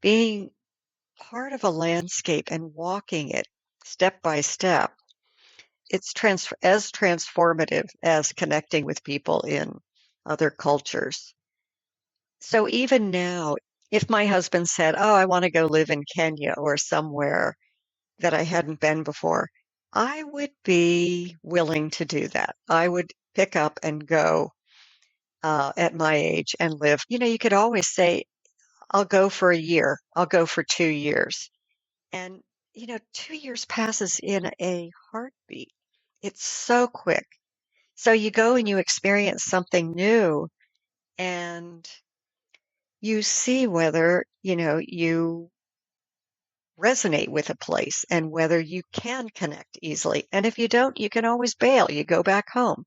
being part of a landscape and walking it step by step, it's as transformative as connecting with people in other cultures. So even now, if my husband said, "Oh, I want to go live in Kenya or somewhere that I hadn't been before," I would be willing to do that. I would pick up and go at my age and live. You could always say, "I'll go for a year. I'll go for 2 years." And, 2 years passes in a heartbeat. It's so quick. So you go and you experience something new and you see whether, you resonate with a place and whether you can connect easily. And if you don't, you can always bail. You go back home.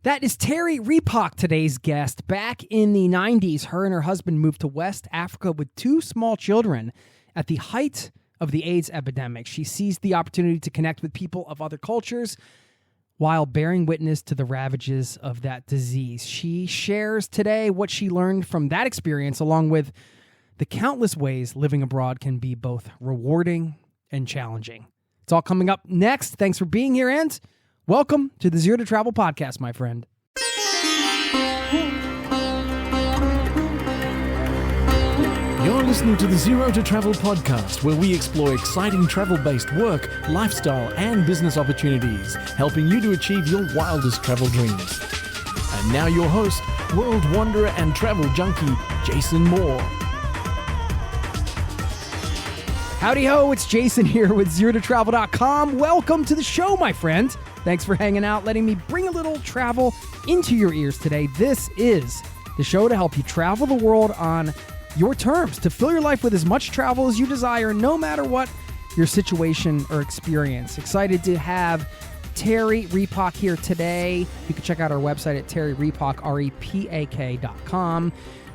That is Terry Repak, today's guest. Back in the 90s, her and her husband moved to West Africa with 2 small children at the height of the AIDS epidemic. She seized the opportunity to connect with people of other cultures while bearing witness to the ravages of that disease. She shares today what she learned from that experience, along with the countless ways living abroad can be both rewarding and challenging. It's all coming up next. Thanks for being here, and welcome to the Zero to Travel podcast, my friend. You're listening to the Zero to Travel podcast, where we explore exciting travel-based work, lifestyle, and business opportunities, helping you to achieve your wildest travel dreams. And now your host, world wanderer and travel junkie, Jason Moore. Howdy ho, it's Jason here with ZeroToTravel.com. Welcome to the show, my friend. Thanks for hanging out, letting me bring a little travel into your ears today. This is the show to help you travel the world on your terms, to fill your life with as much travel as you desire, no matter what your situation or experience. Excited to have Terry Repak here today. You can check out our website at terryrepak, REPAK.com.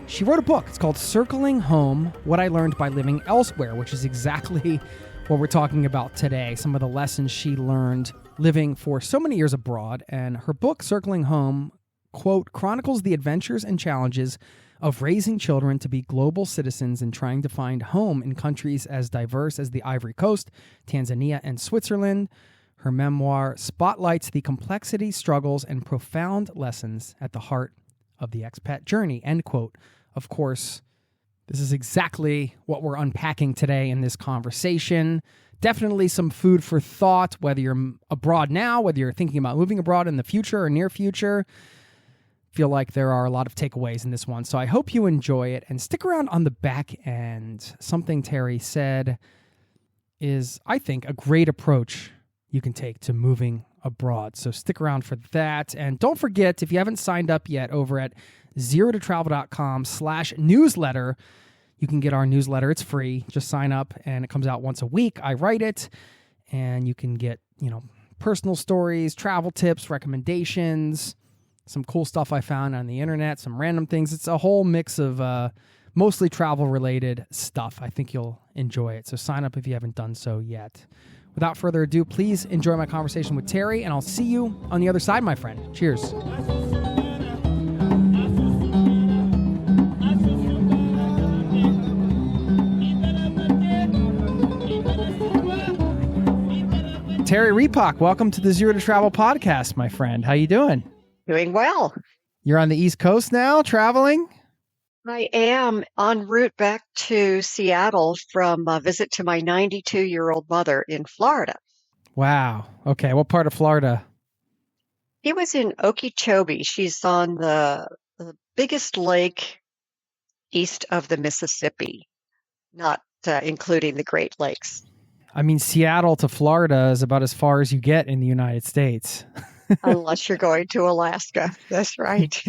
She wrote a book. It's called Circling Home, What I Learned by Living Elsewhere, which is exactly what we're talking about today. Some of the lessons she learned living for so many years abroad. And her book, Circling Home, quote, chronicles the adventures and challenges of raising children to be global citizens and trying to find home in countries as diverse as the Ivory Coast, Tanzania, and Switzerland. Her memoir spotlights the complexity, struggles, and profound lessons at the heart of the expat journey, end quote. Of course, this is exactly what we're unpacking today in this conversation. Definitely some food for thought, whether you're abroad now, whether you're thinking about moving abroad in the future or near future. Feel like there are a lot of takeaways in this one, so I hope you enjoy it. And stick around on the back end. Something Terry said is, I think, a great approach you can take to moving abroad. So stick around for that. And don't forget, if you haven't signed up yet over at zerototravel.com/newsletter, you can get our newsletter. It's free. Just sign up and it comes out once a week. I write it and you can get, personal stories, travel tips, recommendations, some cool stuff I found on the internet, some random things. It's a whole mix of mostly travel-related stuff. I think you'll enjoy it. So sign up if you haven't done so yet. Without further ado, please enjoy my conversation with Terry, and I'll see you on the other side, my friend. Cheers. Terry Repak, welcome to the Zero to Travel podcast, my friend. How you doing? Doing well. You're on the East Coast now, traveling? I am en route back to Seattle from a visit to my 92-year-old mother in Florida. Wow. Okay. What part of Florida? She was in Okeechobee. She's on the biggest lake east of the Mississippi, not including the Great Lakes. I mean, Seattle to Florida is about as far as you get in the United States. Unless you're going to Alaska. That's right.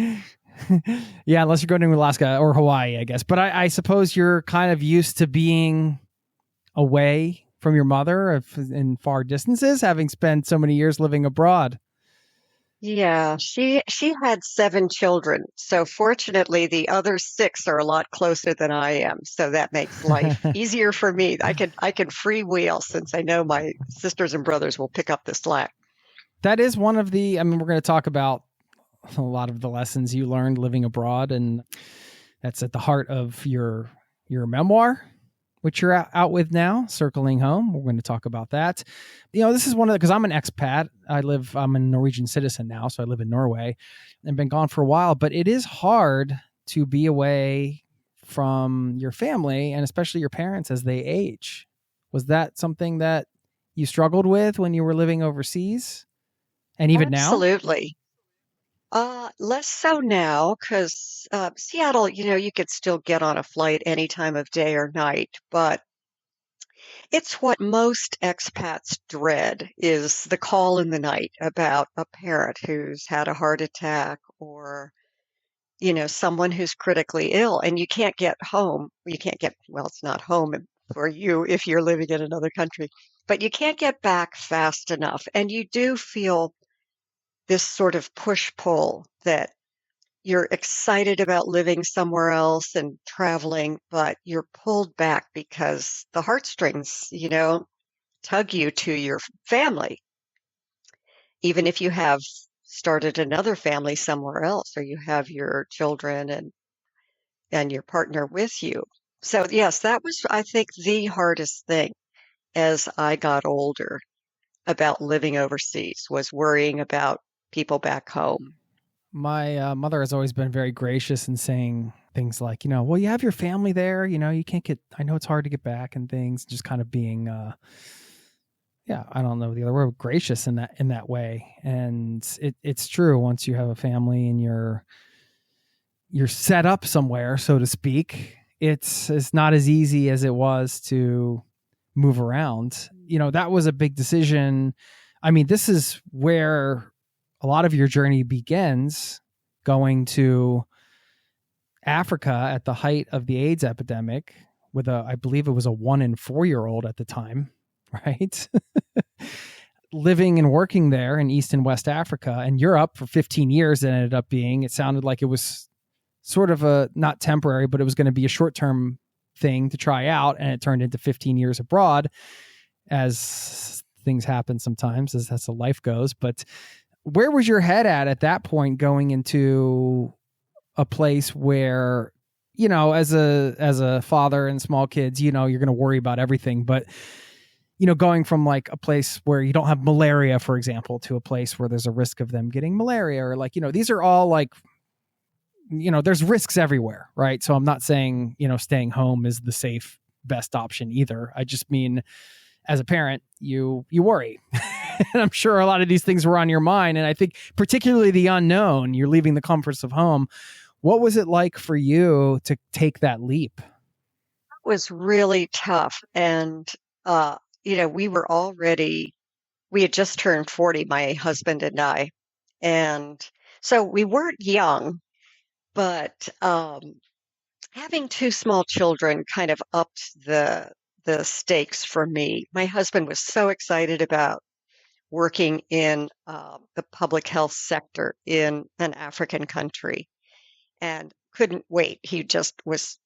Yeah, unless you're going to Alaska or Hawaii, I guess. But I suppose you're kind of used to being away from your mother in far distances, having spent so many years living abroad. Yeah, she had 7 children. So fortunately, the other 6 are a lot closer than I am. So that makes life easier for me. I can freewheel since I know my sisters and brothers will pick up the slack. That is one of the, we're going to talk about a lot of the lessons you learned living abroad, and that's at the heart of your memoir. which you're out with now, circling home. We're going to talk about that. This is one of the, because I'm an expat. I'm a Norwegian citizen now, so I live in Norway and been gone for a while, but it is hard to be away from your family and especially your parents as they age. Was that something that you struggled with when you were living overseas and even now? Absolutely. Less so now because Seattle, you could still get on a flight any time of day or night, but it's what most expats dread is the call in the night about a parent who's had a heart attack or, someone who's critically ill and you can't get home. You can't get, well, it's not home for you if you're living in another country, but you can't get back fast enough. And you do feel this sort of push-pull that you're excited about living somewhere else and traveling, but you're pulled back because the heartstrings, tug you to your family, even if you have started another family somewhere else or you have your children and your partner with you. So yes, that was, I think, the hardest thing as I got older about living overseas was worrying about people back home. My mother has always been very gracious in saying things like, well, you have your family there, you can't get, I know it's hard to get back and things, just kind of being, I don't know the other word, gracious in that way. And it's true. Once you have a family and you're set up somewhere, so to speak, it's not as easy as it was to move around. That was a big decision. I mean, this is where a lot of your journey begins, going to Africa at the height of the AIDS epidemic with I believe it was a 1 in 4-year-old at the time, right? Living and working there in East and West Africa and Europe for 15 years. It ended up being, it sounded like it was sort of a, not temporary, but it was going to be a short-term thing to try out. And it turned into 15 years abroad, as things happen sometimes, as that's how life goes. But where was your head at that point, going into a place where, as a father and small kids, you're going to worry about everything, but going from like a place where you don't have malaria, for example, to a place where there's a risk of them getting malaria, or like, these are all like, there's risks everywhere, right? So I'm not saying, staying home is the safe, best option either. I just mean, as a parent, you worry. And I'm sure a lot of these things were on your mind. And I think particularly the unknown, you're leaving the comforts of home. What was it like for you to take that leap? It was really tough. And, we had just turned 40, my husband and I. And so we weren't young, but having two small children kind of upped the stakes for me. My husband was so excited about working in the public health sector in an African country and couldn't wait. He just was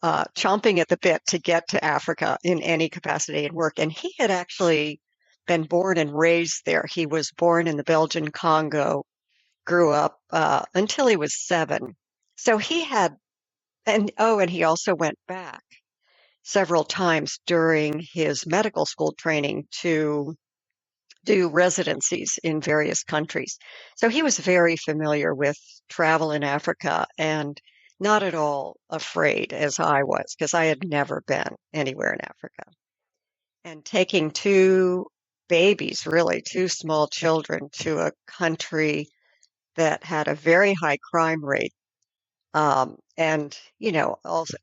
chomping at the bit to get to Africa in any capacity and work. And he had actually been born and raised there. He was born in the Belgian Congo, grew up until he was 7. So he had, and he also went back several times during his medical school training to do residencies in various countries. So he was very familiar with travel in Africa and not at all afraid as I was, because I had never been anywhere in Africa. And taking two babies, really, two small children, to a country that had a very high crime rate, and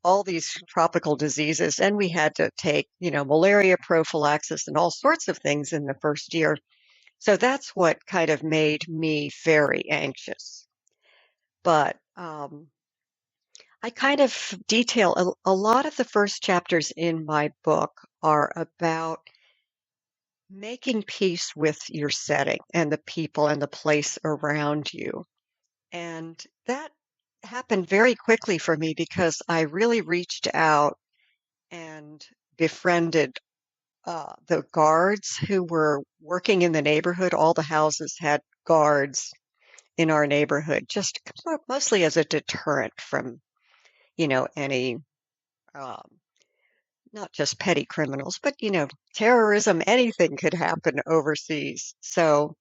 all these tropical diseases, and we had to take malaria prophylaxis and all sorts of things in the first year. So that's what kind of made me very anxious. But I kind of detail a lot of the first chapters in my book are about making peace with your setting and the people and the place around you. And that happened very quickly for me because I really reached out and befriended the guards who were working in the neighborhood. All the houses had guards in our neighborhood, just mostly as a deterrent from, any um, not just petty criminals, but, terrorism, anything could happen overseas. So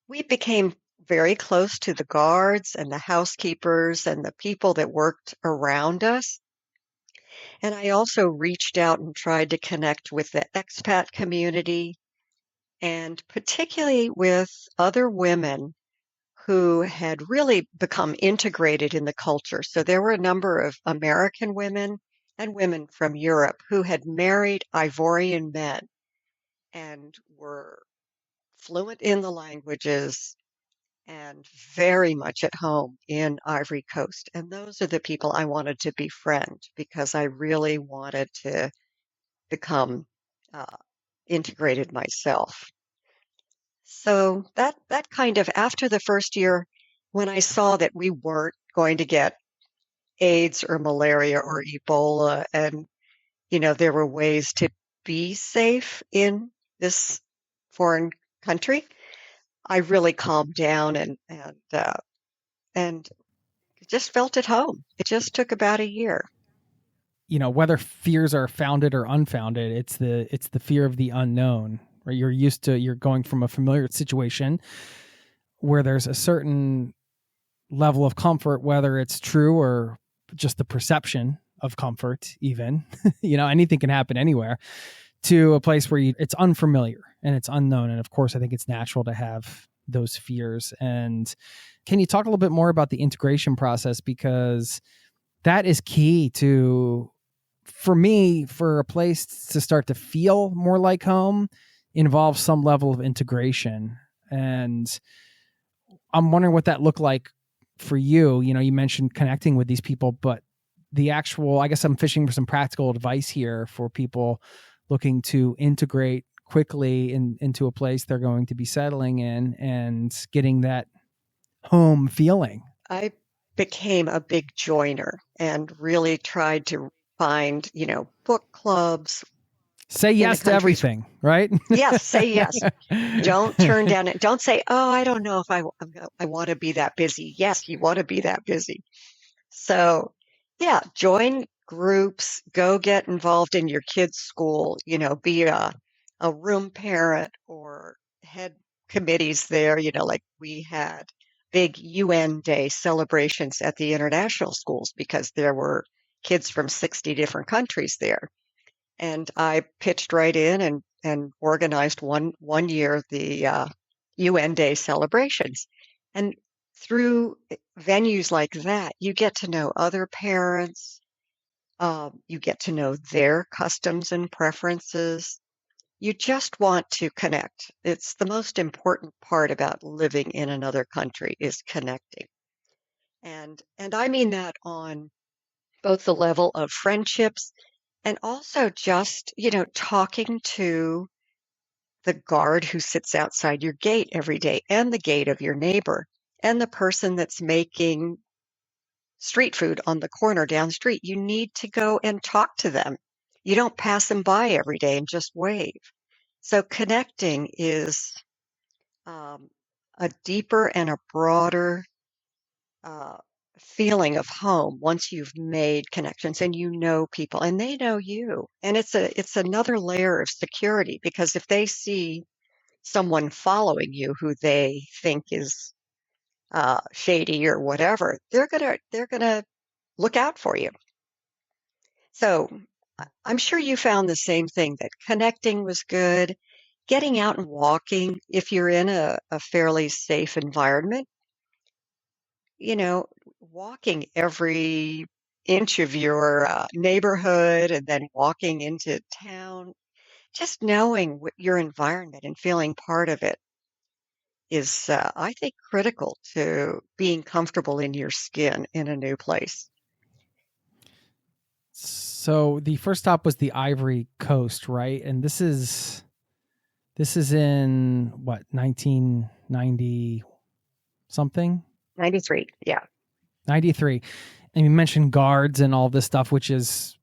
we became very close to the guards and the housekeepers and the people that worked around us. And I also reached out and tried to connect with the expat community and particularly with other women who had really become integrated in the culture. So there were a number of American women and women from Europe who had married Ivorian men and were fluent in the languages and very much at home in Ivory Coast. And those are the people I wanted to befriend because I really wanted to become uh, integrated myself. So that kind of after the first year, when I saw that we weren't going to get AIDS or malaria or Ebola, and there were ways to be safe in this foreign country, I really calmed down and just felt at home. It just took about a year. Whether fears are founded or unfounded, it's the fear of the unknown, right? You're going from a familiar situation where there's a certain level of comfort, whether it's true or just the perception of comfort, even, anything can happen anywhere, to a place where it's unfamiliar and it's unknown. And of course, I think it's natural to have those fears. And can you talk a little bit more about the integration process? Because that is key for me, for a place to start to feel more like home involves some level of integration. And I'm wondering what that looked like for you. You mentioned connecting with these people, but the actual, I guess I'm fishing for some practical advice here for people looking to integrate quickly into a place they're going to be settling in and getting that home feeling. I became a big joiner and really tried to find, book clubs. Say yes to everything, right? Yes, say yes. Don't turn down it. Don't say, oh, I don't know if I want to be that busy. Yes, you want to be that busy. So, yeah, join groups, go get involved in your kids' school, be a room parent or head committees there, like we had big UN Day celebrations at the international schools because there were kids from 60 different countries there. And I pitched right in and organized one year the UN Day celebrations. And through venues like that, you get to know other parents. You get to know their customs and preferences. You just want to connect. It's the most important part about living in another country is connecting. And I mean that on both the level of friendships and also just, talking to the guard who sits outside your gate every day and the gate of your neighbor and the person that's making street food on the corner down the street. You need to go and talk to them. You don't pass them by every day and just wave. So connecting is a deeper and a broader uh, feeling of home once you've made connections and you know people and they know you. And it's another layer of security because if they see someone following you who they think is shady or whatever, they're gonna look out for you. So I'm sure you found the same thing that connecting was good. Getting out and walking, if you're in a fairly safe environment, walking every inch of your neighborhood and then walking into town, just knowing your environment and feeling part of it is, I think, critical to being comfortable in your skin in a new place. So the first stop was the Ivory Coast, right? And this is in what, 1990 something? 93, yeah. 93. And you mentioned guards and all this stuff, which is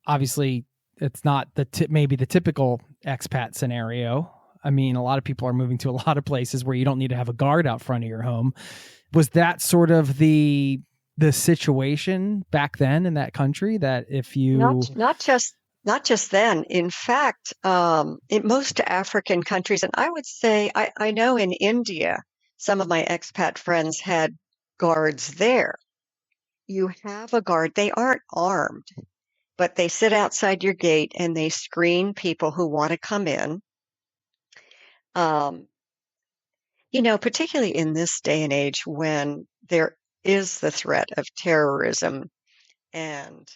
obviously it's not maybe the typical expat scenario. I mean, a lot of people are moving to a lot of places where you don't need to have a guard out front of your home. Was that sort of the the situation back then in that country that if you Not just then. In fact, in most African countries, and I would say I know in India, some of my expat friends had guards there. You have a guard. They aren't armed, but they sit outside your gate and they screen people who want to come in. Um, particularly in this day and age when there is the threat of terrorism and,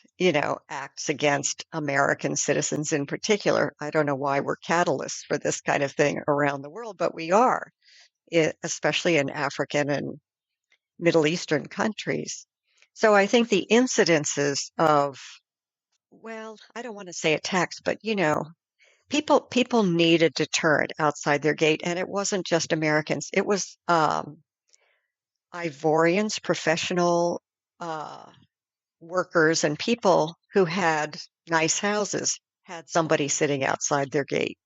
acts against American citizens in particular. I don't know why we're catalysts for this kind of thing around the world, but we are, especially in African and Middle Eastern countries. So I think the incidences of, well, I don't want to say attacks, but people need a deterrent outside their gate, and it wasn't just Americans. It was Ivorians, professional workers, and people who had nice houses had somebody sitting outside their gate.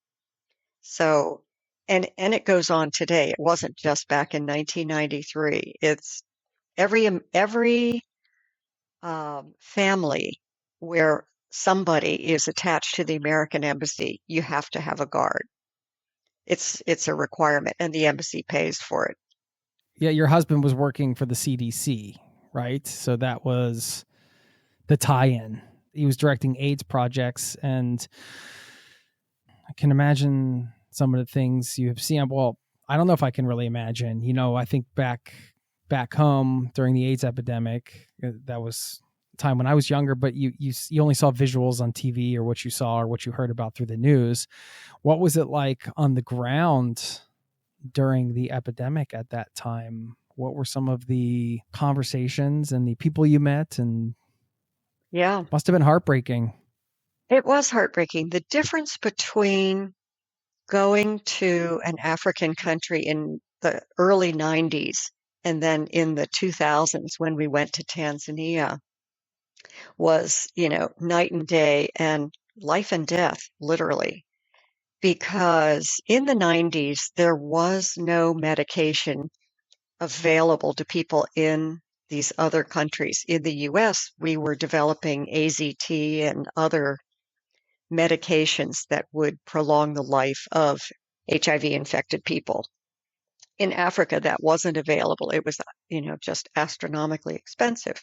So, and it goes on today. It wasn't just back in 1993. It's every family where somebody is attached to the American embassy, you have to have a guard. It's a requirement, and the embassy pays for it. Yeah, your husband was working for the CDC, right? So that was the tie-in. He was directing AIDS projects, and I can imagine some of the things you have seen. Well, I don't know if I can really imagine. I think back home during the AIDS epidemic, that was a time when I was younger, but you only saw visuals on TV or what you saw or what you heard about through the news. What was it like on the ground during the epidemic at that time? What were some of the conversations and the people you met? And Yeah, must have been heartbreaking. it was heartbreaking. The difference between going to an African country in the early 90s and then in the 2000s when we went to Tanzania was, night and day and life and death, literally. Because in the 90s, there was no medication available to people in these other countries. In the US, we were developing AZT and other medications that would prolong the life of HIV infected people. In Africa, that wasn't available. It was, just astronomically expensive.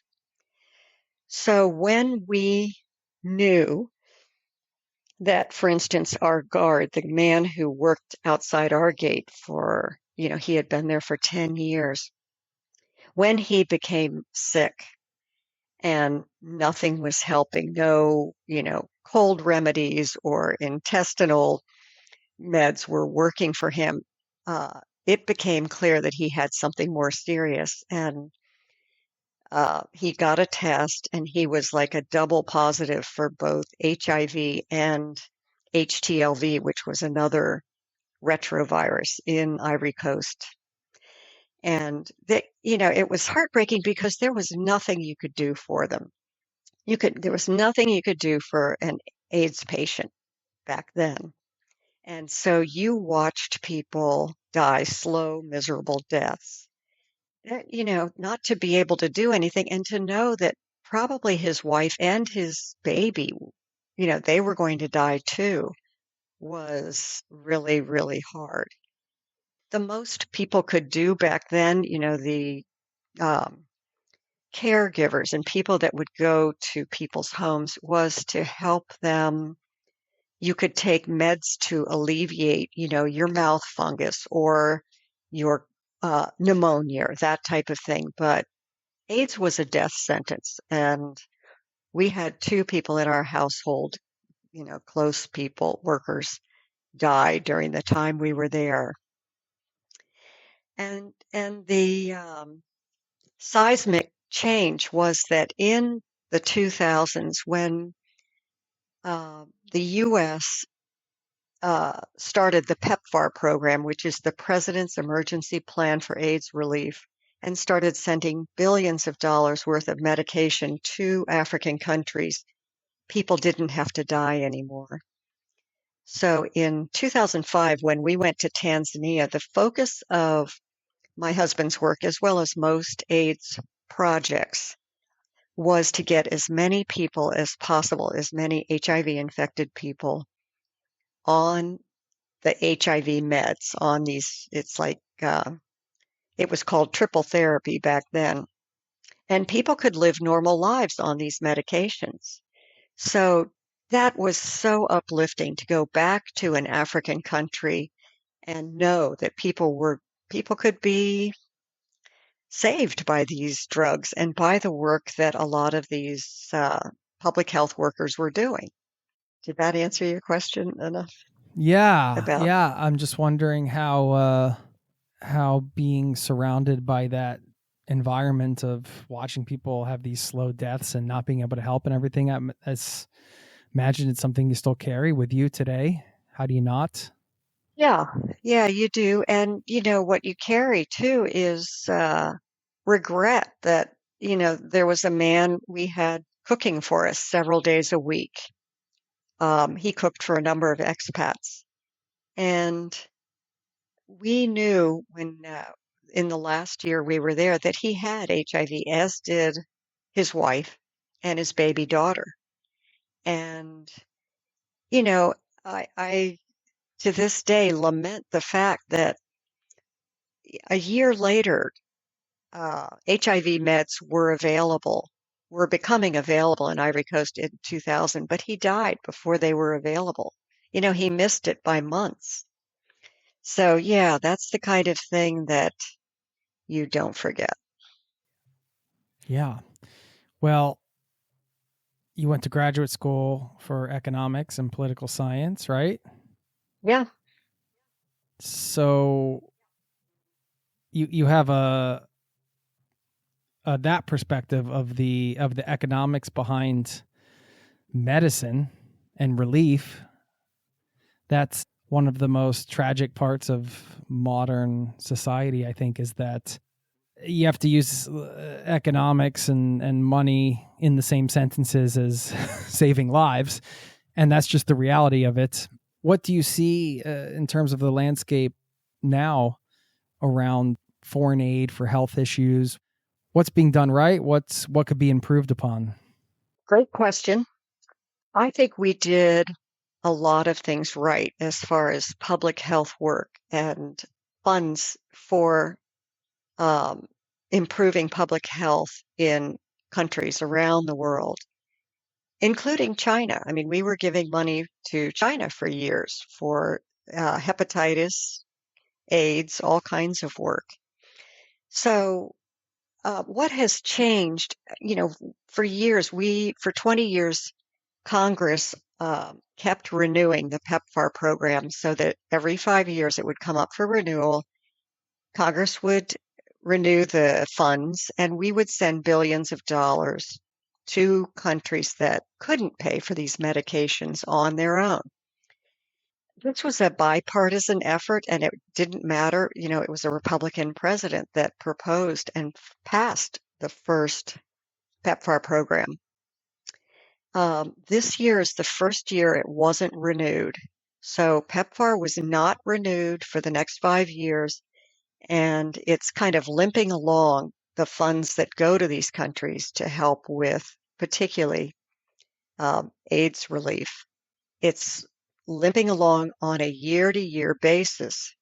So when we knew that, for instance, our guard, the man who worked outside our gate for, he had been there for 10 years, when he became sick and nothing was helping, no, cold remedies or intestinal meds were working for him, it became clear that he had something more serious. And he got a test, and he was like a double positive for both HIV and HTLV, which was another retrovirus in Ivory Coast. And it was heartbreaking because there was nothing you could do for them. There was nothing you could do for an AIDS patient back then. And so you watched people die slow, miserable deaths. Not to be able to do anything and to know that probably his wife and his baby, they were going to die too, was really, really hard. The most people could do back then, the caregivers and people that would go to people's homes was to help them. You could take meds to alleviate, your mouth fungus or your pneumonia, that type of thing. But AIDS was a death sentence. And we had 2 people in our household, close people, workers, die during the time we were there. And the seismic change was that in the 2000s, when the U.S. Started the PEPFAR program, which is the President's Emergency Plan for AIDS Relief, and started sending billions of dollars worth of medication to African countries, people didn't have to die anymore. So in 2005, when we went to Tanzania, the focus of my husband's work, as well as most AIDS projects, was to get as many people as possible, as many HIV infected people on the HIV meds, on these, it's like, it was called triple therapy back then. And people could live normal lives on these medications. So that was so uplifting to go back to an African country and know that people could be saved by these drugs and by the work that a lot of these public health workers were doing. Did that answer your question enough Yeah, about? yeah. I'm just wondering how being surrounded by that environment of watching people have these slow deaths and not being able to help and everything. I imagine it's something you still carry with you today. How do you not? Yeah, yeah, you do. And what you carry too is regret that, there was a man we had cooking for us several days a week. He cooked for a number of expats. And we knew when, in the last year we were there, that he had HIV, as did his wife and his baby daughter. And, you know, I to this day lament the fact that a year later, HIV meds were becoming available in Ivory Coast in 2000, but he died before they were available. He missed it by months. So, yeah, that's the kind of thing that you don't forget. Yeah. Well, you went to graduate school for economics and political science, right? Yeah. So you have that perspective of the economics behind medicine and relief. That's one of the most tragic parts of modern society, I think, is that you have to use economics and money in the same sentences as saving lives. And that's just the reality of it. What do you see in terms of the landscape now around foreign aid for health issues? What's being done right? What could be improved upon? Great question. I think we did a lot of things right as far as public health work and funds for um, improving public health in countries around the world, including China. I mean, we were giving money to China for years for hepatitis, AIDS, all kinds of work. So, what has changed? For 20 years, Congress kept renewing the PEPFAR program so that every 5 years it would come up for renewal. Congress would renew the funds, and we would send billions of dollars to countries that couldn't pay for these medications on their own. This was a bipartisan effort, and it didn't matter. It was a Republican president that proposed and passed the first PEPFAR program. This year is the first year it wasn't renewed. So PEPFAR was not renewed for the next 5 years, and it's kind of limping along, the funds that go to these countries to help with particularly AIDS relief. It's limping along on a year-to-year basis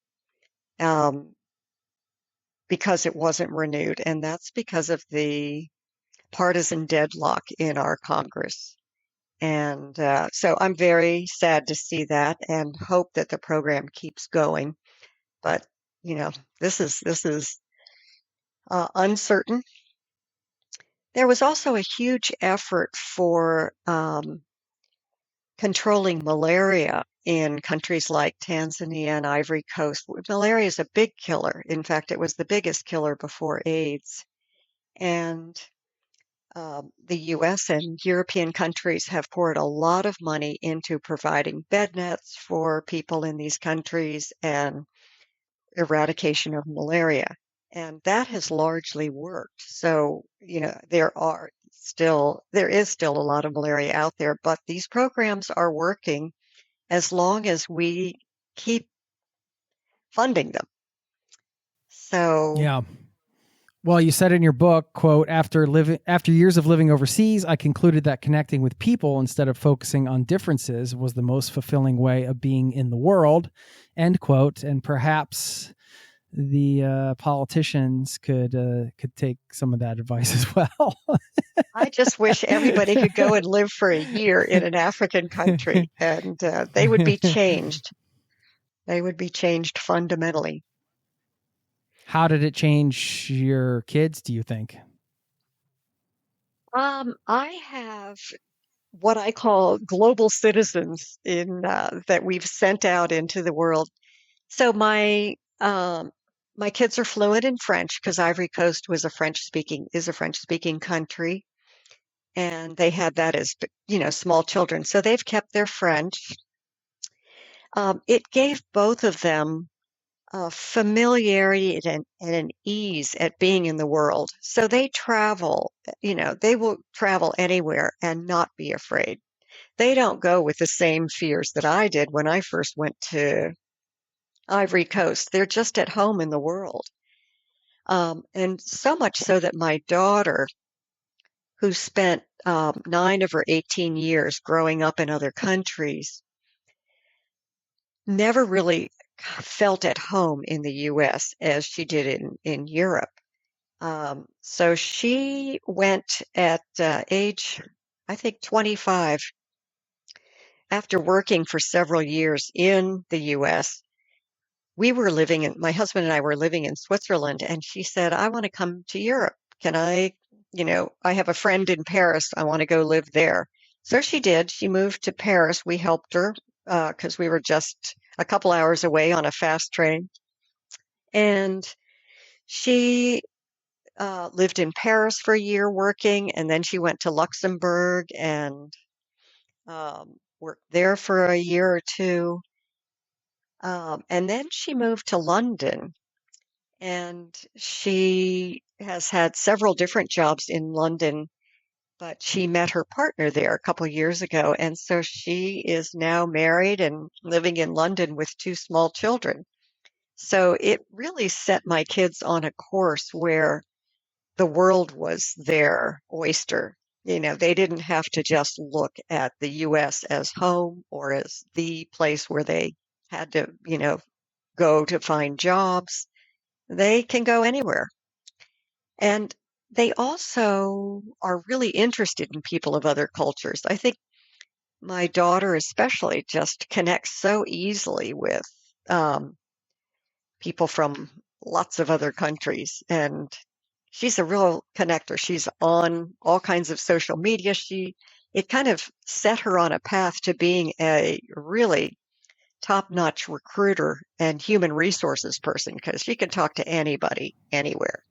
because it wasn't renewed, and that's because of the partisan deadlock in our Congress. And so I'm very sad to see that and hope that the program keeps going. But, this is uncertain. There was also a huge effort for controlling malaria in countries like Tanzania and Ivory Coast. Malaria is a big killer. In fact, it was the biggest killer before AIDS. And the US and European countries have poured a lot of money into providing bed nets for people in these countries and eradication of malaria. And that has largely worked. So, there is still a lot of malaria out there, but these programs are working as long as we keep funding them. So, Yeah. Well, you said in your book, quote, after years of living overseas, I concluded that connecting with people instead of focusing on differences was the most fulfilling way of being in the world, end quote. And perhaps the politicians could take some of that advice as well. I just wish everybody could go and live for a year in an African country, and they would be changed. They would be changed fundamentally. How did it change your kids, do you think? I have what I call global citizens in that we've sent out into the world. So my kids are fluent in French because Ivory Coast is a French speaking country, and they had that as small children. So they've kept their French. It gave both of them familiarity and an ease at being in the world. So they travel, they will travel anywhere and not be afraid. They don't go with the same fears that I did when I first went to Ivory Coast. They're just at home in the world. And so much so that my daughter, who spent 9 of her 18 years growing up in other countries, never really felt at home in the U.S. as she did in Europe. So she went at age, I think, 25, after working for several years in the U.S. My husband and I were living in Switzerland, and she said, I want to come to Europe. Can I have a friend in Paris. I want to go live there. So she did. She moved to Paris. We helped her because we were just a couple hours away on a fast train. And she lived in Paris for a year working, and then she went to Luxembourg and worked there for a year or two. And then she moved to London, and she has had several different jobs in London, but she met her partner there a couple years ago. And so she is now married and living in London with 2 small children. So it really set my kids on a course where the world was their oyster. They didn't have to just look at the U.S. as home or as the place where they had to, go to find jobs. They can go anywhere. And they also are really interested in people of other cultures. I think my daughter especially just connects so easily with people from lots of other countries. And she's a real connector. She's on all kinds of social media. It kind of set her on a path to being a really top-notch recruiter and human resources person because she can talk to anybody, anywhere.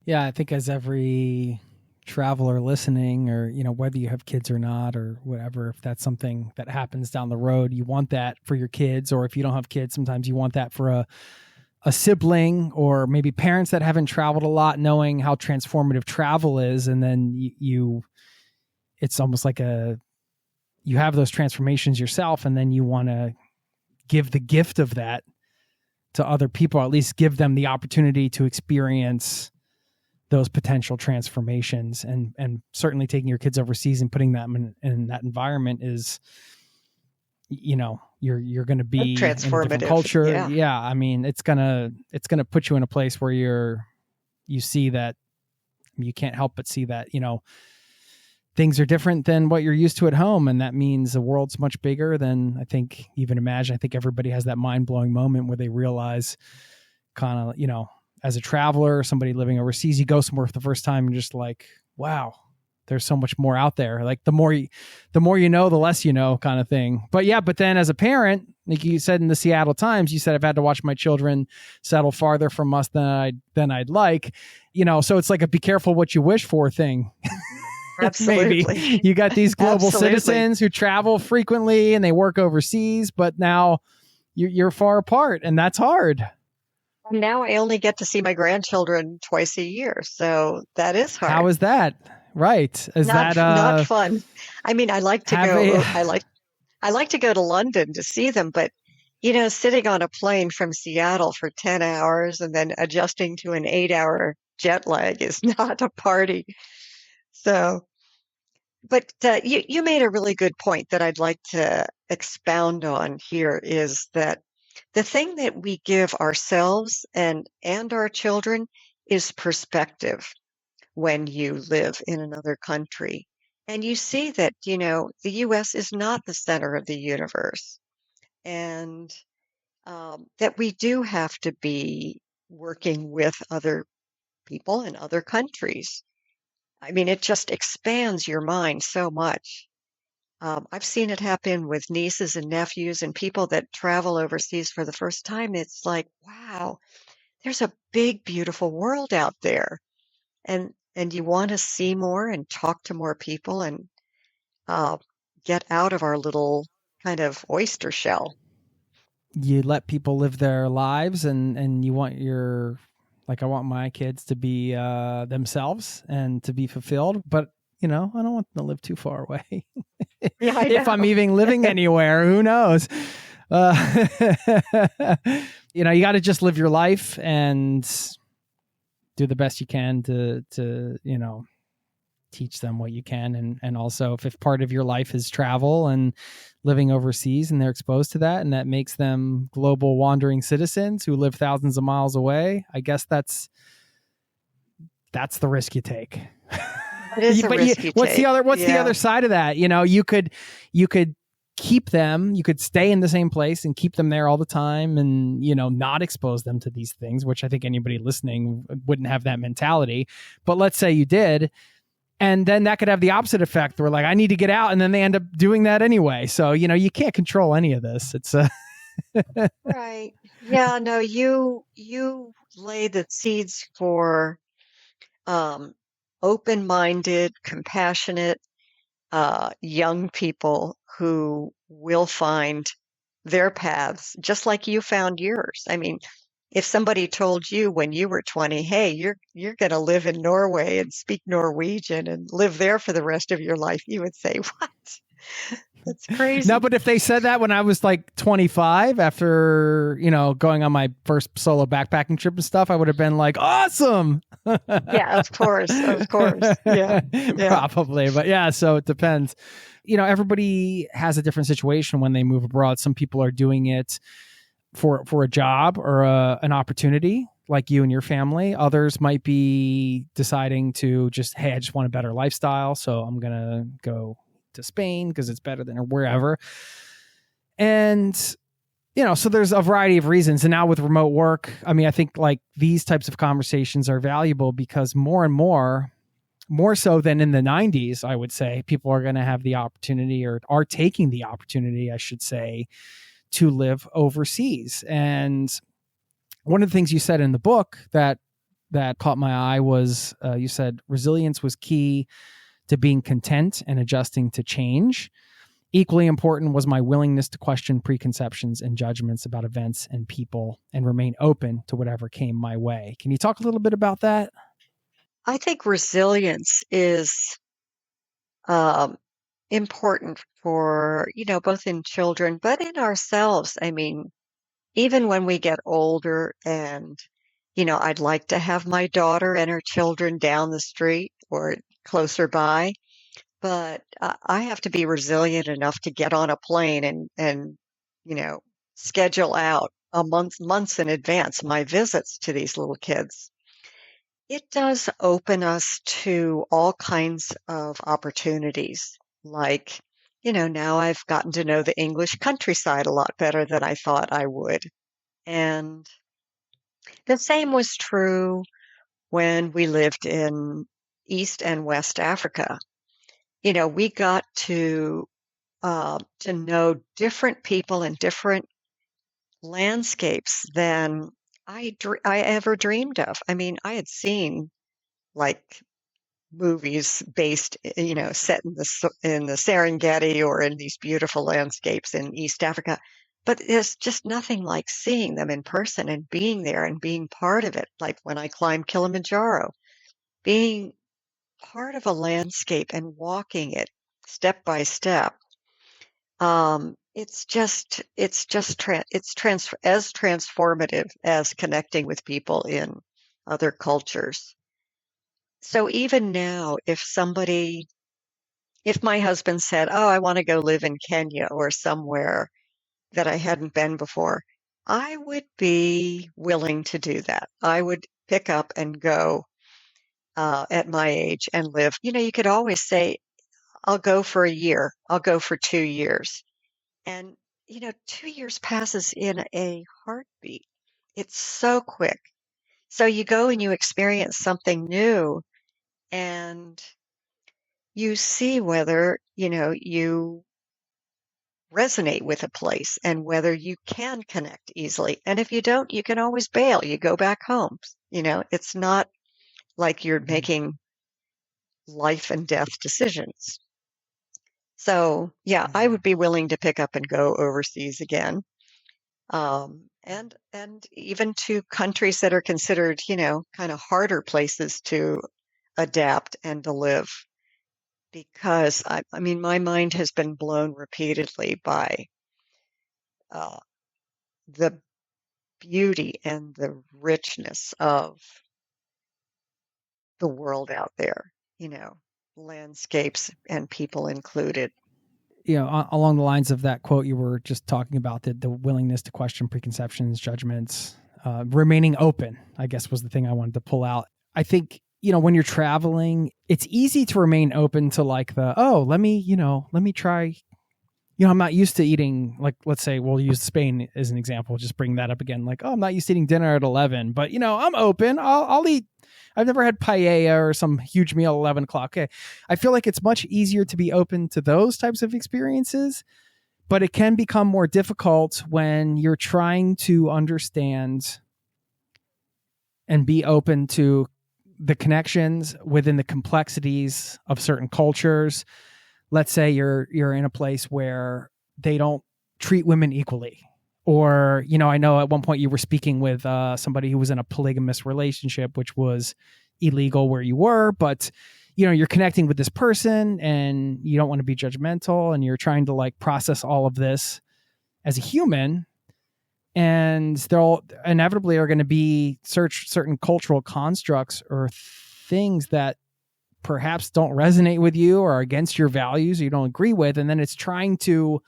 Yeah, I think as every traveler listening, or whether you have kids or not or whatever, if that's something that happens down the road, you want that for your kids. Or if you don't have kids, sometimes you want that for a sibling, or maybe parents that haven't traveled a lot, knowing how transformative travel is. And then it's almost like you have those transformations yourself, and then you want to give the gift of that to other people, or at least give them the opportunity to experience those potential transformations. And certainly taking your kids overseas and putting them in that environment is, you're going to be in a different culture. Yeah. I mean, it's going to put you in a place where you see that you can't help but see that, things are different than what you're used to at home. And that means the world's much bigger than I think even imagine. I think everybody has that mind-blowing moment where they realize kind of, as a traveler, somebody living overseas, you go somewhere for the first time and just like, wow, there's so much more out there. Like the more you know, the less you know, kind of thing. But then as a parent, like you said in the Seattle Times, you said, I've had to watch my children settle farther from us than I'd like, so it's like a be careful what you wish for thing. Absolutely. Maybe you got these global citizens who travel frequently and they work overseas, but now you're far apart, and that's hard. Now I only get to see my grandchildren twice a year, so that is hard. How is that? Right? Is that not fun? I mean, I like to go. I like to go to London to see them, but sitting on a plane from Seattle for 10 hours and then adjusting to an 8-hour jet lag is not a party. So, but you made a really good point that I'd like to expound on here is that the thing that we give ourselves and our children is perspective when you live in another country. And you see that, the US is not the center of the universe, and that we do have to be working with other people in other countries. I mean, it just expands your mind so much. I've seen it happen with nieces and nephews and people that travel overseas for the first time. It's like, wow, there's a big, beautiful world out there. And you want to see more and talk to more people and uh, get out of our little kind of oyster shell. You let people live their lives, and you want I want my kids to be themselves and to be fulfilled, but I don't want them to live too far away. Yeah, I If I'm know. even living anywhere, who knows? Uh, you got to just live your life and do the best you can to teach them what you can. And also if part of your life is travel and living overseas and they're exposed to that, and that makes them global wandering citizens who live thousands of miles away, I guess that's the risk you take. It is a risk you what's take. The other side of that? You could keep them, you could stay in the same place and keep them there all the time and, not expose them to these things, which I think anybody listening wouldn't have that mentality. But let's say you did, and then that could have the opposite effect where I need to get out, and then they end up doing that anyway. So, you can't control any of this. It's Right. Yeah, no, you lay the seeds for um, open-minded, compassionate, young people who will find their paths just like you found yours. I mean, if somebody told you when you were 20, hey, you're going to live in Norway and speak Norwegian and live there for the rest of your life, you would say, what? That's crazy. No, but if they said that when I was 25 after, going on my first solo backpacking trip and stuff, I would have been like, awesome. Yeah, of course. Of course. Yeah. Yeah. Probably. But yeah, so it depends. Everybody has a different situation when they move abroad. Some people are doing it for a job or an opportunity, like you and your family. Others might be deciding to just, hey, I just want a better lifestyle, so I'm going to go to Spain because it's better than or wherever. And, so there's a variety of reasons. And now with remote work, I mean, I think these types of conversations are valuable because more and more so than in the 90s, I would say, people are going to have the opportunity, or are taking the opportunity, I should say, to live overseas. And one of the things you said in the book that caught my eye was you said resilience was key to being content and adjusting to change. Equally important was my willingness to question preconceptions and judgments about events and people and remain open to whatever came my way. Can you talk a little bit about that? I think resilience is important for, both in children, but in ourselves. I mean, even when we get older and, I'd like to have my daughter and her children down the street or closer by, but I have to be resilient enough to get on a plane and, you know, schedule out months in advance my visits to these little kids. It does open us to all kinds of opportunities. Like, now I've gotten to know the English countryside a lot better than I thought I would. And the same was true when we lived in East and West Africa. We got to know different people and different landscapes than I ever dreamed of. I mean, I had seen like movies based, set in the Serengeti or in these beautiful landscapes in East Africa, but there's just nothing like seeing them in person and being there and being part of it. Like when I climbed Kilimanjaro, being part of a landscape and walking it step by step. It's as transformative as connecting with people in other cultures. So even now, if my husband said, "Oh, I want to go live in Kenya or somewhere that I hadn't been before," I would be willing to do that. I would pick up and go at my age and live. You could always say, "I'll go for a year. I'll go for 2 years." And, 2 years passes in a heartbeat. It's so quick. So you go and you experience something new and you see whether, you resonate with a place and whether you can connect easily. And if you don't, you can always bail. You go back home. It's not like you're making life and death decisions. So, yeah, I would be willing to pick up and go overseas again. And even to countries that are considered, kind of harder places to adapt and to live. Because I mean, my mind has been blown repeatedly by uh, the beauty and the richness of the world out there, landscapes and people included. Along the lines of that quote you were just talking about, the willingness to question preconceptions, judgments, remaining open, I guess was the thing I wanted to pull out. I think, when you're traveling, it's easy to remain open to like let me try. I'm not used to eating, like, let's say we'll use Spain as an example, just bring that up again. Like, I'm not used to eating dinner at 11, but I'm open. I'll eat. I've never had paella or some huge meal at 11 o'clock. Okay. I feel like it's much easier to be open to those types of experiences, but it can become more difficult when you're trying to understand and be open to the connections within the complexities of certain cultures. Let's say you're in a place where they don't treat women equally. Or, I know at one point you were speaking with somebody who was in a polygamous relationship, which was illegal where you were, but, you're connecting with this person and you don't want to be judgmental and you're trying to like process all of this as a human. And there inevitably are going to be certain cultural constructs or things that perhaps don't resonate with you or are against your values or you don't agree with. And then it's trying to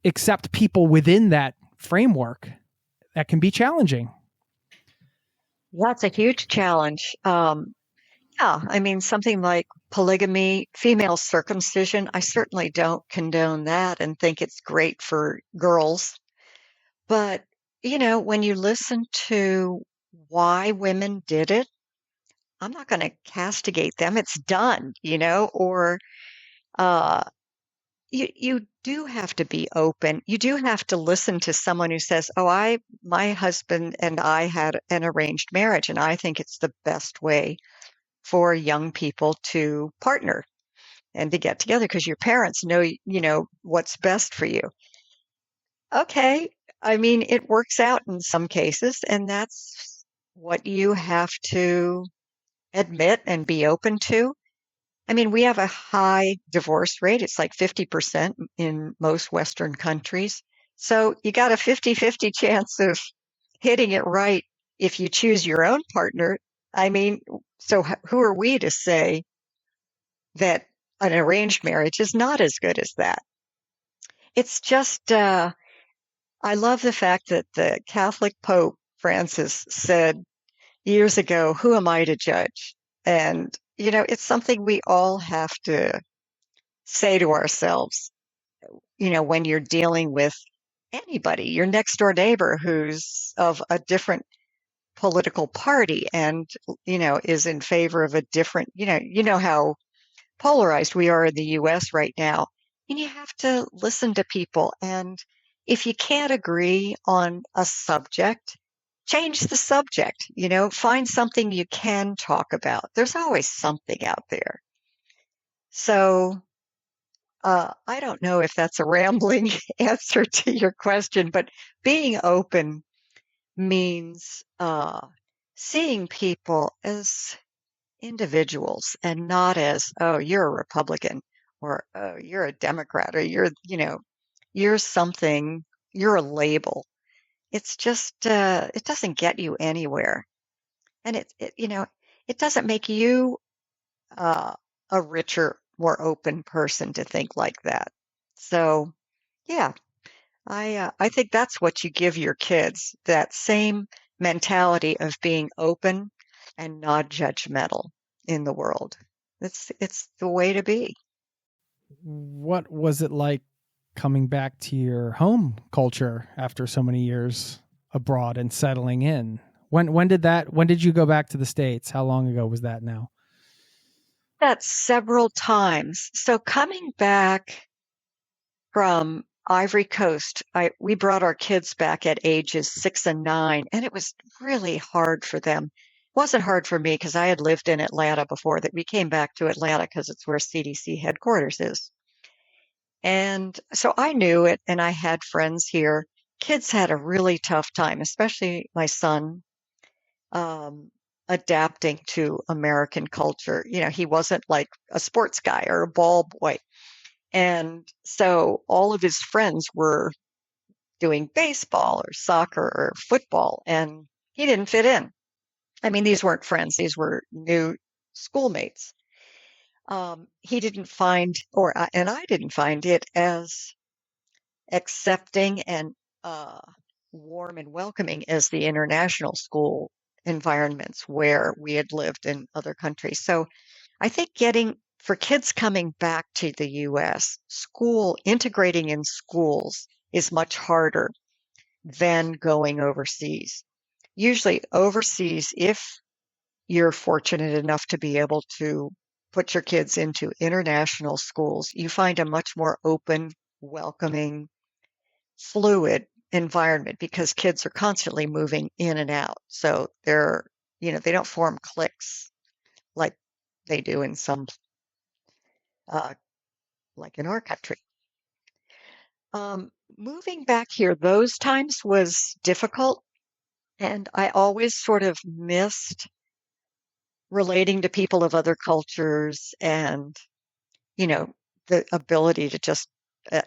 accept people within that framework that can be challenging. That's a huge challenge. Yeah, I mean, something like polygamy, female circumcision, I certainly don't condone that and think it's great for girls. But, when you listen to why women did it, I'm not going to castigate them. It's done, or uh, you do have to be open. You do have to listen to someone who says, "Oh, my husband and I had an arranged marriage, and I think it's the best way for young people to partner and to get together because your parents know, what's best for you." Okay. I mean, it works out in some cases, and that's what you have to admit and be open to. I mean, we have a high divorce rate. It's like 50% in most Western countries. So you got a 50-50 chance of hitting it right if you choose your own partner. I mean, so who are we to say that an arranged marriage is not as good as that? It's just, I love the fact that the Catholic Pope Francis said years ago, "Who am I to judge?" And, it's something we all have to say to ourselves, when you're dealing with anybody, your next door neighbor who's of a different political party and, is in favor of a different, how polarized we are in the US right now. And you have to listen to people. And if you can't agree on a subject, change the subject, find something you can talk about. There's always something out there. So I don't know if that's a rambling answer to your question, but being open means seeing people as individuals and not as, "Oh, you're a Republican," or, "Oh, you're a Democrat," or you're something, you're a label. It's just, it doesn't get you anywhere. And it doesn't make you uh, a richer, more open person to think like that. So, yeah, I think that's what you give your kids, that same mentality of being open and not judgmental in the world. It's the way to be. What was it like coming back to your home culture after so many years abroad and settling in? When did you go back to the States? How long ago was that now? That several times. So coming back from Ivory Coast, we brought our kids back at ages 6 and 9, and it was really hard for them. It wasn't hard for me because I had lived in Atlanta before that. We came back to Atlanta because it's where CDC headquarters is. And so I knew it, and I had friends here. Kids had a really tough time, especially my son, um, adapting to American culture. He wasn't like a sports guy or a ball boy. And so all of his friends were doing baseball or soccer or football, and he didn't fit in. I mean, these weren't friends, these were new schoolmates. He didn't find, and I didn't find it as accepting and uh, warm and welcoming as the international school environments where we had lived in other countries. So I think for kids coming back to the US, integrating in schools is much harder than going overseas. Usually overseas, if you're fortunate enough to be able to put your kids into international schools, you find a much more open, welcoming, fluid environment because kids are constantly moving in and out. So they don't form cliques like they do in some, uh, like in our country. Moving back here, those times was difficult, and I always sort of missed relating to people of other cultures and, you know, the ability to just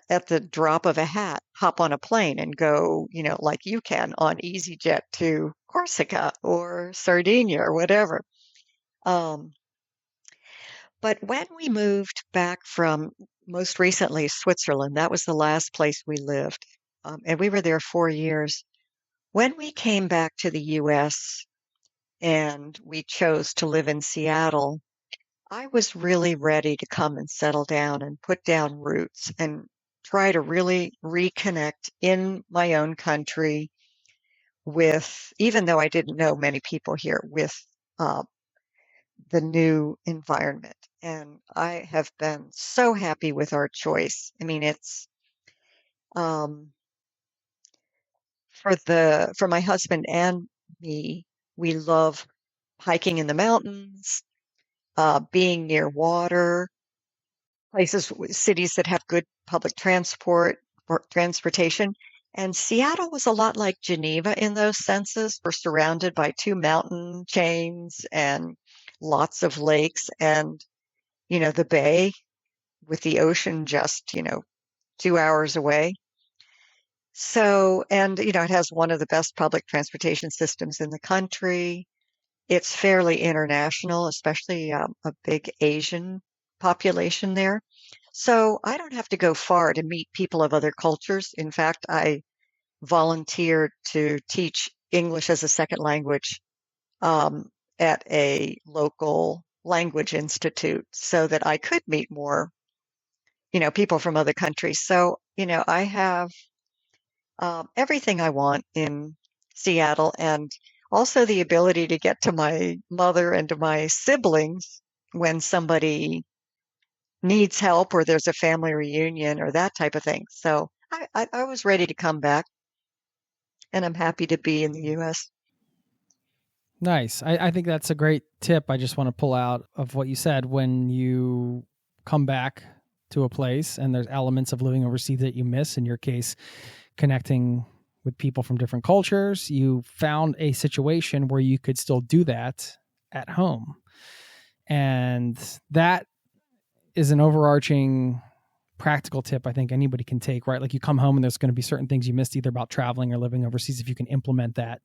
at the drop of a hat hop on a plane and go, like you can on EasyJet to Corsica or Sardinia or whatever. Um, but when we moved back from most recently Switzerland, that was the last place we lived. And we were there 4 years. When we came back to the US and we chose to live in Seattle, I was really ready to come and settle down and put down roots and try to really reconnect in my own country even though I didn't know many people here, with uh, the new environment. And I have been so happy with our choice. I mean, it's um, for my husband and me, we love hiking in the mountains, being near water, cities that have good public transportation. And Seattle was a lot like Geneva in those senses. We're surrounded by two mountain chains and lots of lakes and, the bay with the ocean just, 2 hours away. So, and, it has one of the best public transportation systems in the country. It's fairly international, especially a big Asian population there. So I don't have to go far to meet people of other cultures. In fact, I volunteered to teach English as a second language um, at a local language institute so that I could meet more, people from other countries. So, I have everything I want in Seattle, and also the ability to get to my mother and to my siblings when somebody needs help or there's a family reunion or that type of thing. So I was ready to come back, and I'm happy to be in the US. Nice. I think that's a great tip. I just want to pull out of what you said. When you come back to a place and there's elements of living overseas that you miss, in your case, connecting with people from different cultures, you found a situation where you could still do that at home. And that is an overarching practical tip I think anybody can take, right? Like, you come home and there's going to be certain things you missed either about traveling or living overseas. If you can implement that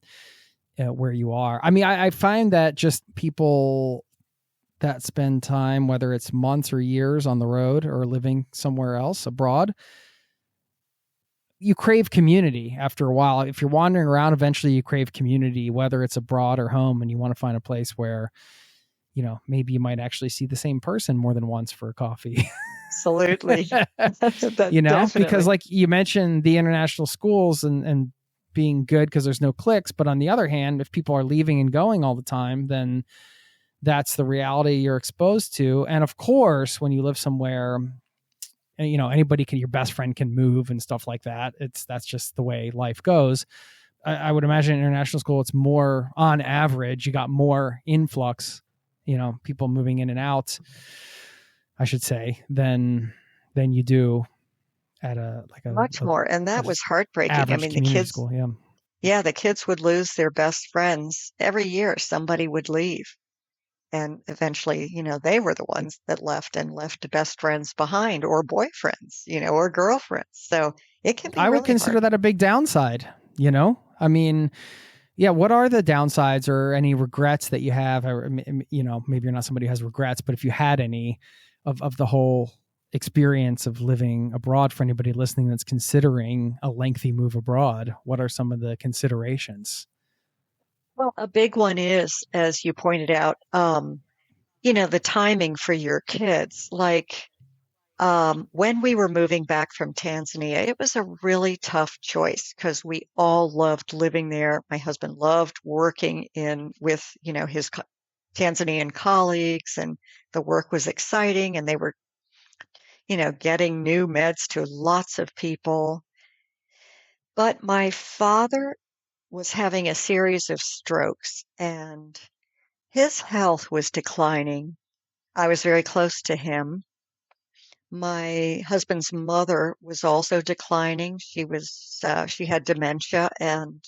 where you are. I mean, I find that just people that spend time, whether it's months or years on the road or living somewhere else abroad, you crave community after a while. If you're wandering around, eventually you crave community, whether it's abroad or home, and you want to find a place where, maybe you might actually see the same person more than once for a coffee. Absolutely. Because Definitely. like you mentioned the international schools and being good because there's no cliques. But on the other hand, if people are leaving and going all the time, then that's the reality you're exposed to. And of course, when you live somewhere, anybody can, your best friend can move and stuff like that. That's just the way life goes. I would imagine in international school, it's more on average, you got more influx, people moving in and out, I should say, than you do at a Much more. And that was heartbreaking. I average mean, the community kids, school. Yeah. yeah, the kids would lose their best friends every year. Somebody would leave. And eventually, they were the ones that left and left best friends behind or boyfriends, or girlfriends. So it can be I would really consider hard. that a big downside, I mean, yeah, what are the downsides or any regrets that you have? Or, maybe you're not somebody who has regrets, but if you had any of the whole experience of living abroad, for anybody listening that's considering a lengthy move abroad, what are some of the considerations? Well, a big one is, as you pointed out, the timing for your kids. Like, when we were moving back from Tanzania, it was a really tough choice because we all loved living there. My husband loved working with, his Tanzanian colleagues, and the work was exciting, and they were, getting new meds to lots of people. But my father was having a series of strokes, and his health was declining. I was very close to him. My husband's mother was also declining. She had dementia, and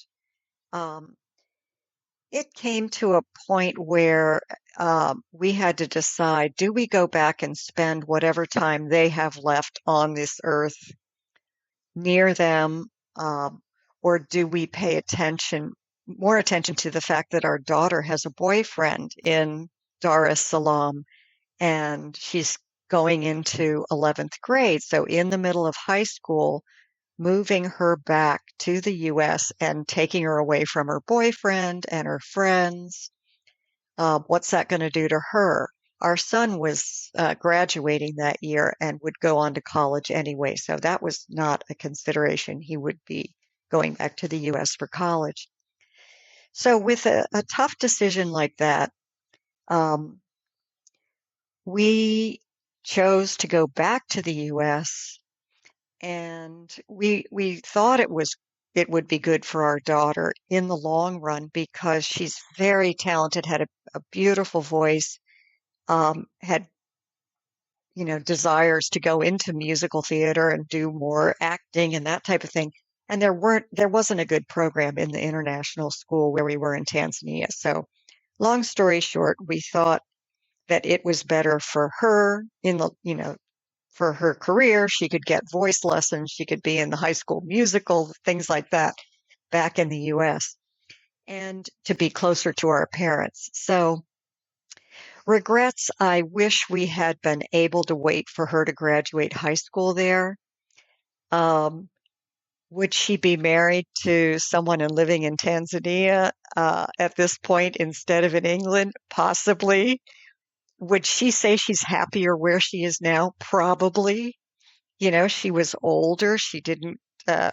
um, it came to a point where we had to decide, do we go back and spend whatever time they have left on this earth near them, um, or do we pay more attention to the fact that our daughter has a boyfriend in Dar es Salaam, and she's going into 11th grade. So in the middle of high school, moving her back to the US and taking her away from her boyfriend and her friends, what's that going to do to her? Our son was graduating that year and would go on to college anyway. So that was not a consideration. He would be going back to the US for college. So with a tough decision like that, um, we chose to go back to the US, and we thought it would be good for our daughter in the long run because she's very talented, had a beautiful voice, had desires to go into musical theater and do more acting and that type of thing. And there wasn't a good program in the international school where we were in Tanzania. So long story short, we thought that it was better for her for her career. She could get voice lessons. She could be in the high school musical, things like that back in the US, and to be closer to our parents. So regrets, I wish we had been able to wait for her to graduate high school there. Um, would she be married to someone and living in Tanzania at this point instead of in England? Possibly. Would she say she's happier where she is now? Probably. She was older. She didn't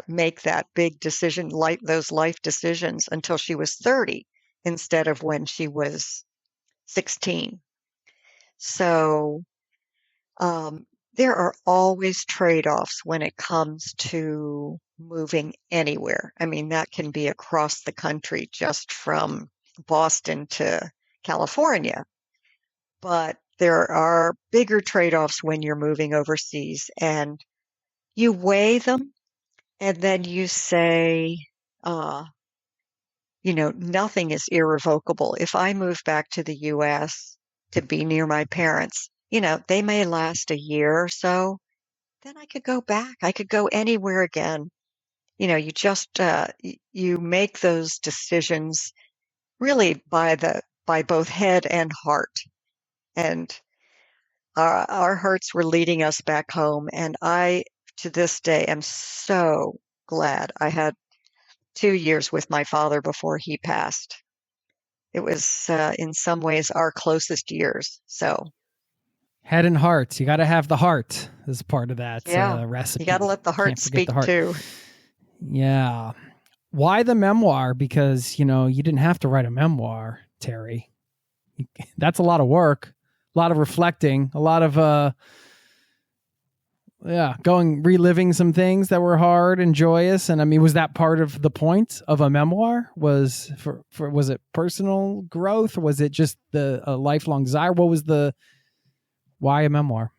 make that big decision, like those life decisions, until she was 30 instead of when she was 16. So there are always trade-offs when it comes to moving anywhere. I mean, that can be across the country, just from Boston to California. But there are bigger trade-offs when you're moving overseas, and you weigh them, and then you say, uh, nothing is irrevocable. If I move back to the US to be near my parents, they may last a year or so. Then I could go back. I could go anywhere again. You just you make those decisions really by both head and heart. and our hearts were leading us back home. And I, to this day, am so glad I had 2 years with my father before he passed. It was, in some ways, our closest years. So, Head and heart. You got to have the heart as part of that yeah, you got to recipe. let the heart Can't forget the speak heart. too. Yeah. Why the memoir? Because, you didn't have to write a memoir, Terry. That's a lot of work, a lot of reflecting, a lot of, reliving some things that were hard and joyous. And I mean, was that part of the point of a memoir? Was was it personal growth, or was it just a lifelong desire? Why a memoir?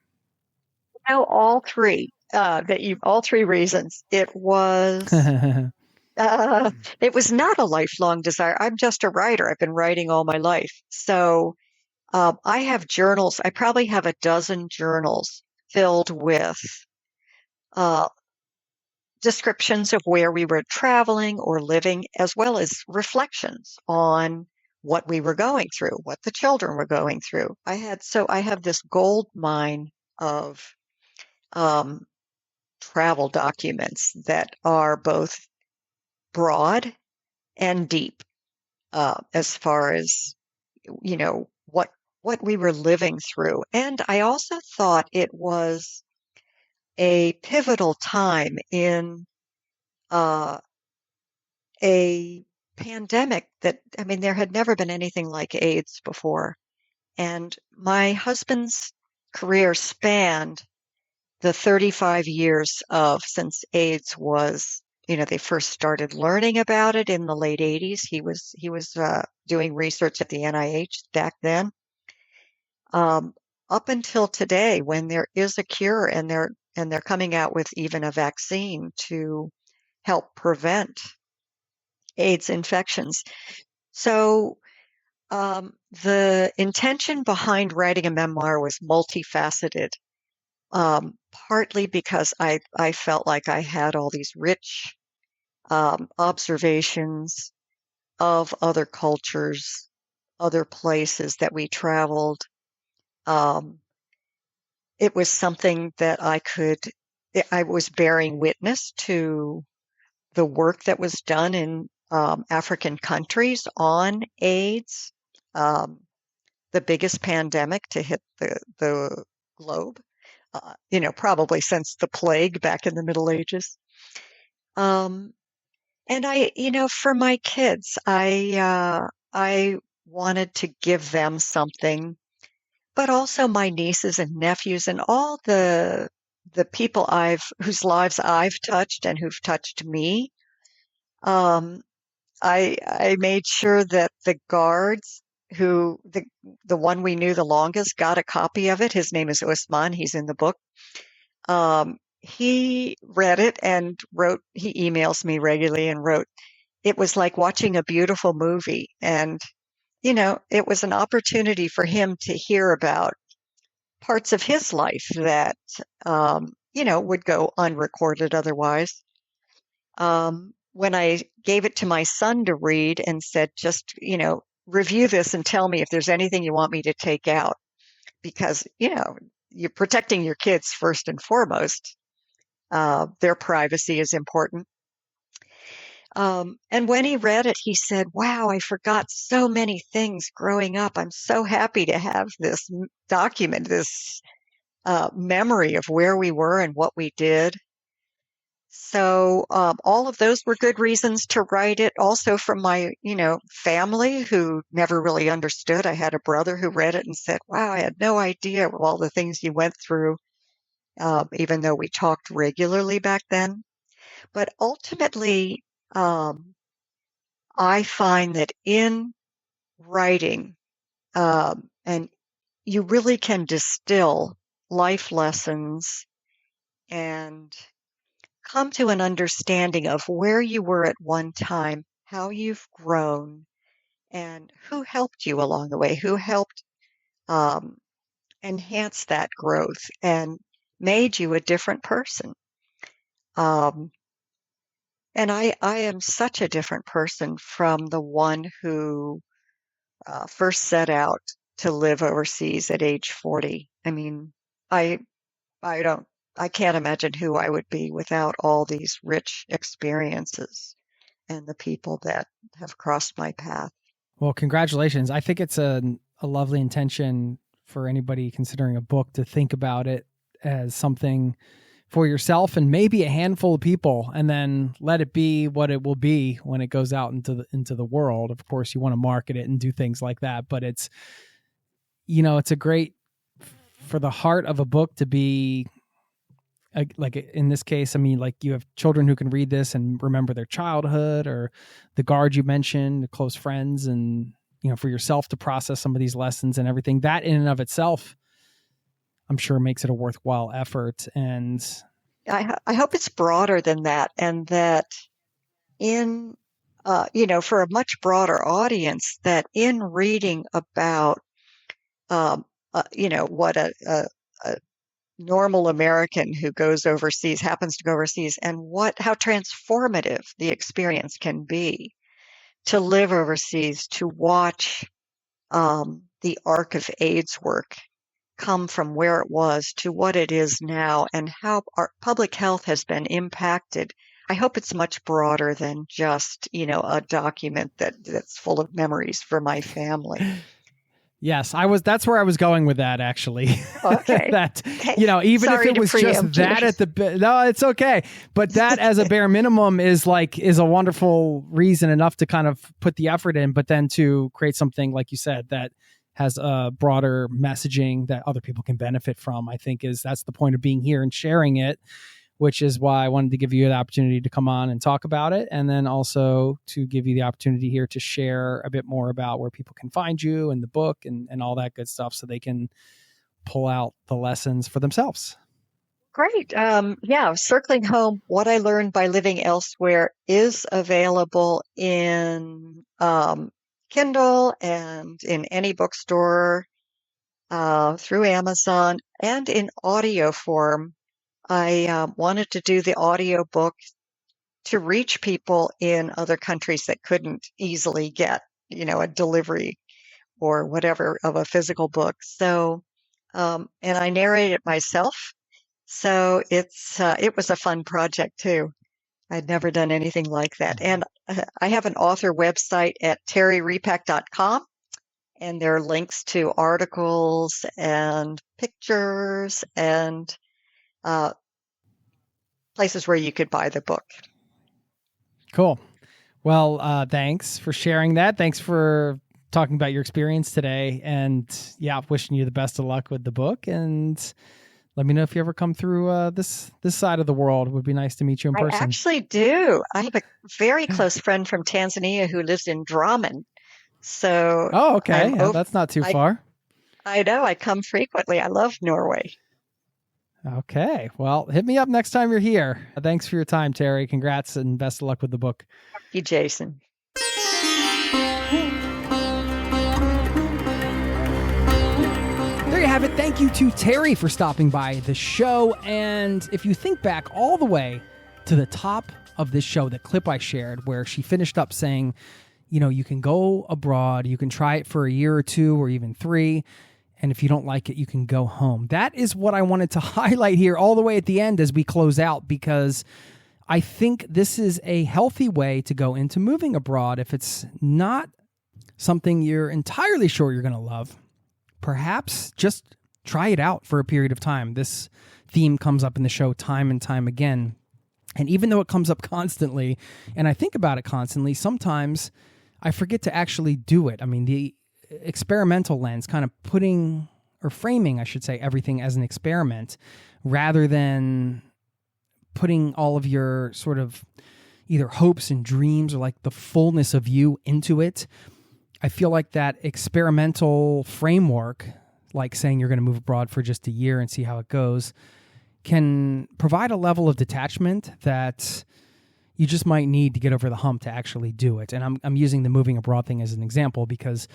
All three, all three reasons. It was not a lifelong desire. I'm just a writer. I've been writing all my life. So, I have journals. I probably have a dozen journals filled with, uh, descriptions of where we were traveling or living, as well as reflections on what we were going through, what the children were going through. I have this gold mine of, um, travel documents that are both broad and deep, as far as, what we were living through. And I also thought it was a pivotal time in, uh, a pandemic that, I mean, there had never been anything like AIDS before. And my husband's career spanned the 35 years of since AIDS was, they first started learning about it in the late 80s. He was doing research at the NIH back then, um, up until today, when there is a cure and they're coming out with even a vaccine to help prevent AIDS infections. So, the intention behind writing a memoir was multifaceted. Partly because I felt like I had all these rich, observations of other cultures, other places that we traveled. Um, it was something that I was bearing witness to the work that was done in, African countries on AIDS, um, the biggest pandemic to hit the globe, probably since the plague back in the Middle Ages. Um, and for my kids, I wanted to give them something, but also my nieces and nephews and all the people whose lives I've touched and who've touched me. Um, I made sure that the guards the one we knew the longest got a copy of it. His name is Usman. He's in the book. He read it and he emails me regularly and wrote, it was like watching a beautiful movie. And, it was an opportunity for him to hear about parts of his life that, would go unrecorded otherwise. When I gave it to my son to read and said, just, review this and tell me if there's anything you want me to take out, because, you're protecting your kids first and foremost. Their privacy is important. And when he read it, he said, wow, I forgot so many things growing up. I'm so happy to have this document, this, memory of where we were and what we did. So, all of those were good reasons to write it. Also from my, family who never really understood. I had a brother who read it and said, wow, I had no idea of all the things you went through, even though we talked regularly back then. But ultimately, I find that in writing, and you really can distill life lessons and come to an understanding of where you were at one time, how you've grown, and who helped you along the way, who helped, um, enhance that growth and made you a different person. Um, and I am such a different person from the one who, first set out to live overseas at age 40. I mean, I I don't I can't imagine who I would be without all these rich experiences and the people that have crossed my path. Well, congratulations. I think it's a lovely intention for anybody considering a book to think about it as something for yourself and maybe a handful of people, and then let it be what it will be when it goes out into the world. Of course, you want to market it and do things like that, but it's a great for the heart of a book to be like in this case. I mean, like you have children who can read this and remember their childhood, or the guard you mentioned, the close friends, and for yourself to process some of these lessons and everything. That in and of itself, I'm sure, makes it a worthwhile effort. And I hope it's broader than that, and that in for a much broader audience, that in reading about what a normal American who happens to go overseas, and how transformative the experience can be to live overseas, to watch the arc of AIDS work come from where it was to what it is now, and how our public health has been impacted. I hope it's much broader than just, a document that's full of memories for my family. yes, that's where I was going with that, actually. Okay. That, even if it was just that no, it's okay. But that as a bare minimum is a wonderful reason enough to kind of put the effort in, but then to create something, like you said, that has a broader messaging that other people can benefit from, I think that's the point of being here and sharing it, which is why I wanted to give you the opportunity to come on and talk about it. And then also to give you the opportunity here to share a bit more about where people can find you and the book and all that good stuff, so they can pull out the lessons for themselves. Great. Circling Home, What I Learned by Living Elsewhere is available in Kindle and in any bookstore, through Amazon, and in audio form. I wanted to do the audio book to reach people in other countries that couldn't easily get, a delivery or whatever of a physical book. So, and I narrate it myself. So it was a fun project too. I'd never done anything like that. And I have an author website at terryrepak.com, and there are links to articles and pictures and places where you could buy the book. Cool. Well, thanks for sharing that. Thanks for talking about your experience today. And wishing you the best of luck with the book. And let me know if you ever come through this side of the world. It would be nice to meet you in person. I actually do. I have a very close friend from Tanzania who lives in Drammen. So, oh, okay. That's not too far. I know. I come frequently. I love Norway. Okay. Well, hit me up next time you're here. Thanks for your time, Terry. Congrats and best of luck with the book. Thank you, Jason. There you have it. Thank you to Terry for stopping by the show. And if you think back all the way to the top of this show, the clip I shared where she finished up saying, you can go abroad, you can try it for a year or two or even 3. And if you don't like it, you can go home. That is what I wanted to highlight here all the way at the end as we close out, because I think this is a healthy way to go into moving abroad. If it's not something you're entirely sure you're going to love, perhaps just try it out for a period of time. This theme comes up in the show time and time again. And even though it comes up constantly, and I think about it constantly, sometimes I forget to actually do it. I mean, the experimental lens, kind of framing, I should say, everything as an experiment rather than putting all of your sort of either hopes and dreams or like the fullness of you into it. I feel like that experimental framework, like saying you're going to move abroad for just a year and see how it goes, can provide a level of detachment that you just might need to get over the hump to actually do it. And I'm using the moving abroad thing as an example because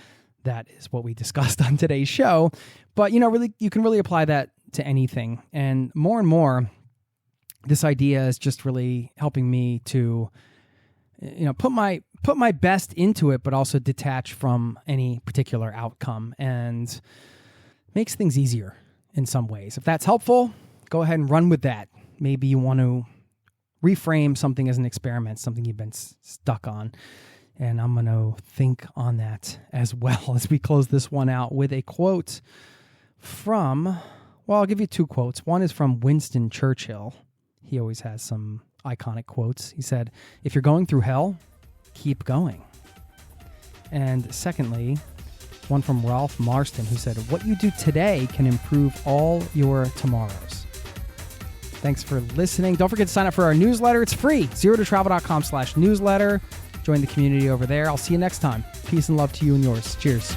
that is what we discussed on today's show. But, really, you can really apply that to anything. And more, this idea is just really helping me to, put put my best into it, but also detach from any particular outcome, and makes things easier in some ways. If that's helpful, go ahead and run with that. Maybe you want to reframe something as an experiment, something you've been stuck on. And I'm going to think on that as well as we close this one out with a quote from, well, I'll give you two quotes. One is from Winston Churchill. He always has some iconic quotes. He said, "If you're going through hell, keep going." And secondly, one from Ralph Marston, who said, "What you do today can improve all your tomorrows." Thanks for listening. Don't forget to sign up for our newsletter. It's free. zerototravel.com/newsletter. Join the community over there. I'll see you next time. Peace and love to you and yours. Cheers.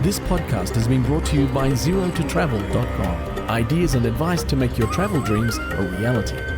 This podcast has been brought to you by zerototravel.com. Ideas and advice to make your travel dreams a reality.